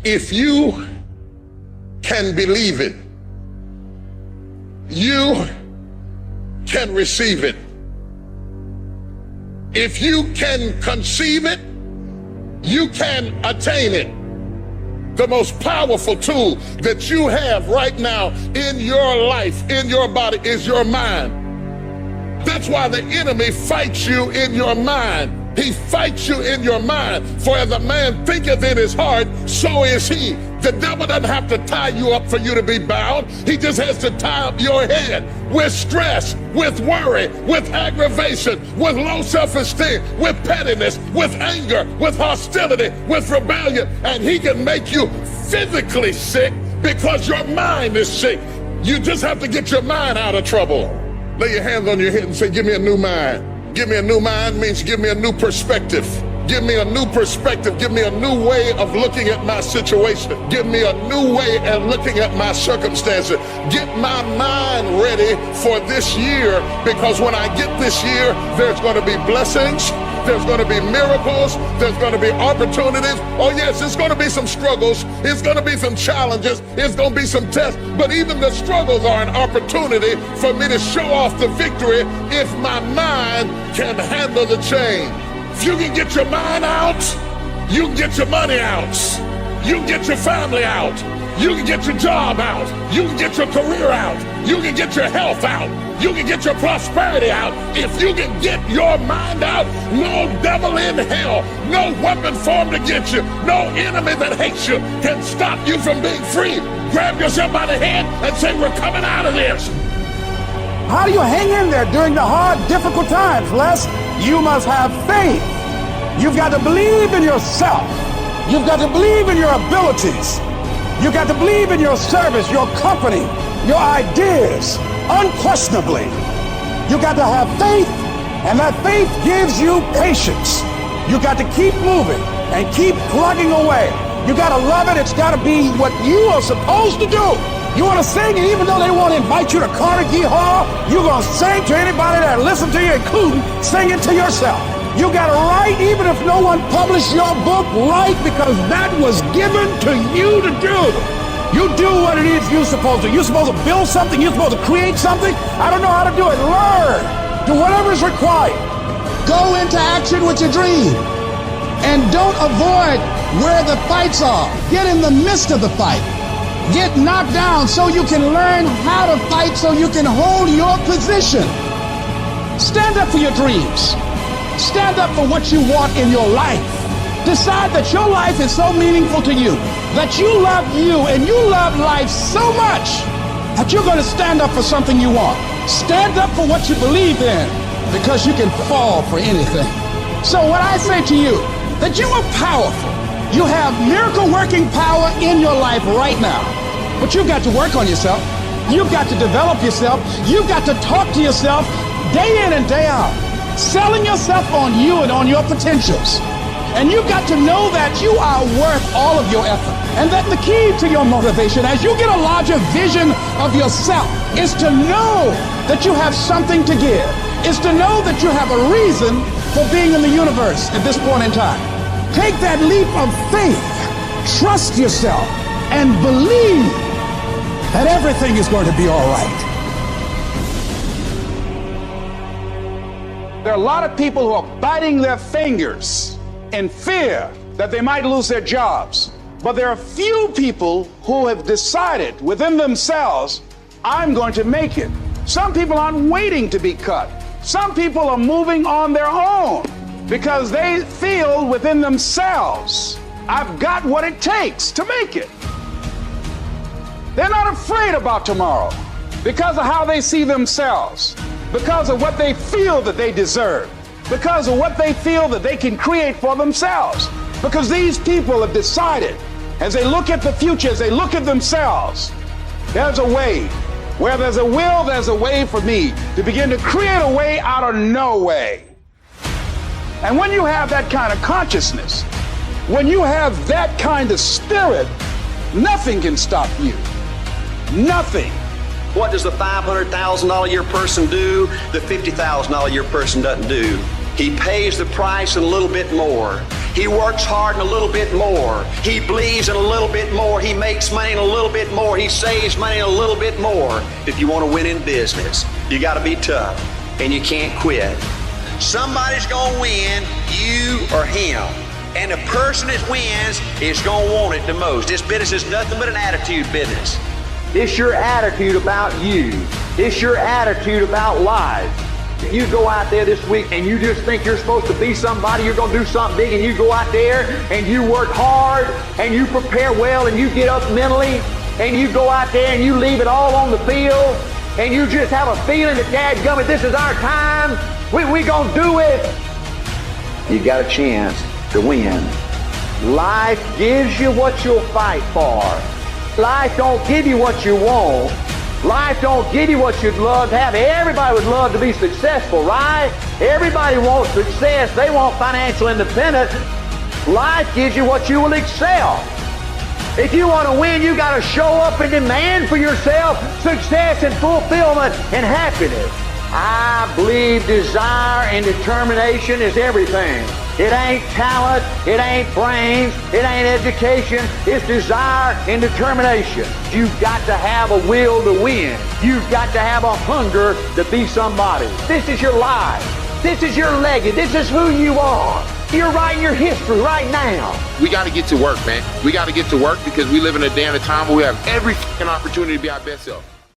If you can believe it, you can receive it. If you can conceive it, you can attain it. The most powerful tool that you have right now in your life, in your body, is your mind. That's why the enemy fights you in your mind. He fights you in your mind. For as a man thinketh in his heart, so is he. The devil doesn't have to tie you up for you to be bound. He just has to tie up your head with stress, with worry, with aggravation, with low self-esteem, with pettiness, with anger, with hostility, with rebellion. And he can make you physically sick because your mind is sick. You just have to get your mind out of trouble. Lay your hands on your head and say, give me a new mind. Give me a new mind means give me a new perspective. Give me a new perspective. Give me a new way of looking at my situation. Give me a new way of looking at my circumstances. Get my mind ready for this year, because when I get this year, there's going to be blessings. There's going to be miracles. There's going to be opportunities. Oh yes, it's going to be some struggles. It's going to be some challenges. It's going to be some tests. But even the struggles are an opportunity for me to show off the victory if my mind can handle the change. If you can get your mind out, you can get your money out. You can get your family out. You can get your job out. You can get your career out. You can get your health out. You can get your prosperity out. If you can get your mind out, no devil in hell, no weapon formed against you, no enemy that hates you can stop you from being free. Grab yourself by the hand and say, we're coming out of this. How do you hang in there during the hard, difficult times, Les? You must have faith. You've got to believe in yourself. You've got to believe in your abilities. You've got to believe in your service, your company, your ideas, unquestionably. You've got to have faith, and that faith gives you patience. You've got to keep moving and keep plugging away. You got to love it. It's got to be what you are supposed to do. You want to sing, and even though they won't invite you to Carnegie Hall, you're going to sing to anybody that listens to you, including singing to yourself. You got to write, even if no one published your book, write, because that was given to you to do. You do what it is you're supposed to. You're supposed to build something. You're supposed to create something. I don't know how to do it. Learn. Do whatever is required. Go into action with your dream. And don't avoid where the fights are. Get in the midst of the fight. Get knocked down so you can learn how to fight, so you can hold your position. Stand up for your dreams. Stand up for what you want in your life. Decide that your life is so meaningful to you, that you love you and you love life so much that you're going to stand up for something you want. Stand up for what you believe in, because you can fall for anything. So what I say to you, that you are powerful. You have miracle working power in your life right now. But you've got to work on yourself. You've got to develop yourself. You've got to talk to yourself day in and day out, selling yourself on you and on your potentials. And you've got to know that you are worth all of your effort. And that the key to your motivation, as you get a larger vision of yourself, is to know that you have something to give. Is to know that you have a reason for being in the universe at this point in time. Take that leap of faith, trust yourself, and believe that everything is going to be all right. There are a lot of people who are biting their fingers in fear that they might lose their jobs. But there are few people who have decided within themselves, I'm going to make it. Some people aren't waiting to be cut. Some people are moving on their own because they feel within themselves, I've got what it takes to make it. They're not afraid about tomorrow because of how they see themselves, because of what they feel that they deserve, because of what they feel that they can create for themselves. Because these people have decided, as they look at the future, as they look at themselves, there's a way. Where there's a will, there's a way for me to begin to create a way out of no way. And when you have that kind of consciousness, when you have that kind of spirit, nothing can stop you. Nothing. What does the $500,000 a year person do the $50,000 a year person doesn't do? He pays the price and a little bit more. He works hard and a little bit more. He believes in a little bit more. He makes money and a little bit more. He saves money and a little bit more. If you want to win in business, you got to be tough and you can't quit. Somebody's going to win, you or him. And the person that wins is going to want it the most. This business is nothing but an attitude business. It's your attitude about you. It's your attitude about life. If you go out there this week and you just think you're supposed to be somebody, you're going to do something big, and you go out there and you work hard and you prepare well and you get up mentally and you go out there and you leave it all on the field and you just have a feeling that dadgummit, this is our time, we going to do it. You got a chance to win. Life gives you what you'll fight for. Life don't give you what you want. Life don't give you what you'd love to have. Everybody would love to be successful, right? Everybody wants success. They want financial independence. Life gives you what you will excel. If you want to win, you got to show up and demand for yourself success and fulfillment and happiness. I believe desire and determination is everything. It ain't talent, it ain't brains, it ain't education, it's desire and determination. You've got to have a will to win. You've got to have a hunger to be somebody. This is your life. This is your legacy. This is who you are. You're writing your history right now. We got to get to work, man. We got to get to work because we live in a day and a time where we have every fucking opportunity to be our best self.